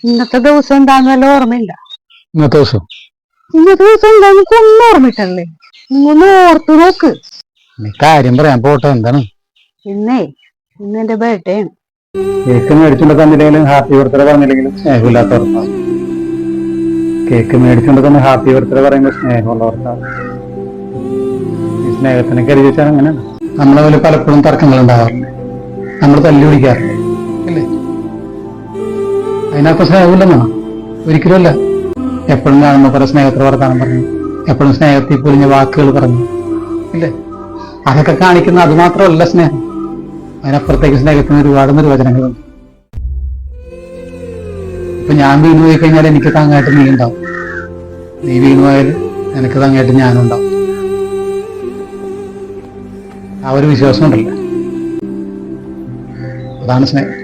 ഇന്നത്തെ ദിവസം എന്താന്ന് വല്ല ഓർമ്മയില്ല. ഇന്നത്തെ ദിവസം എന്താന്ന് ഒന്നും ഓർമ്മയിട്ടല്ലേ? ഇന്നൊന്ന് ഓർത്തു നോക്ക്. നീ കാര്യം പറയാൻ പോട്ടെ, എന്താണ്? ഇന്ന് എന്റെ ബർത്ത്ഡേ ആണ്. കേക്ക് മേടിച്ചുകൊണ്ട് തന്നില്ലെങ്കിലും ഹാപ്പി ബർത്ത്ഡേ പറഞ്ഞില്ലെങ്കിലും സ്നേഹമില്ലാത്തവർക്കാണ്. കേക്ക് മേടിച്ചുകൊണ്ട് തന്നെ ഹാപ്പി ബർത്ത്ഡേ പറയുമ്പോൾ സ്നേഹമുള്ളവർക്കാണ്. ഈ സ്നേഹത്തിനെ കരുതിച്ചാൽ അങ്ങനെയാണ്. നമ്മളെ പോലെ പലപ്പോഴും തർക്കങ്ങൾ ഉണ്ടാകാറില്ലേ? നമ്മൾ തല്ലി പിടിക്കാറില്ലേ? ഇല്ലേ? അതിനകത്ത് സ്നേഹമില്ലെന്നാണ്? ഒരിക്കലുമല്ല. എപ്പോഴും കാണുമ്പോൾ കുറെ സ്നേഹത്തിൽ വർത്താനം പറഞ്ഞു, എപ്പോഴും സ്നേഹത്തിൽ പൊലിഞ്ഞ വാക്കുകൾ പറഞ്ഞു, ഇല്ലേ? അതൊക്കെ കാണിക്കുന്ന അത് മാത്രമല്ല സ്നേഹം. അതിനപ്പുറത്തേക്ക് സ്നേഹത്തിന് ഒരുപാട് നിർവചനങ്ങളുണ്ട്. ഇപ്പൊ ഞാൻ വീണു പോയി കഴിഞ്ഞാൽ എനിക്ക് താങ്ങായിട്ട് നീ ഉണ്ടാവും, നീ വീണു പോയാൽ എനിക്ക് താങ്ങായിട്ട് ഞാനുണ്ടാവും. ആ ഒരു വിശ്വാസം ഉണ്ടല്ലോ, അതാണ് സ്നേഹം.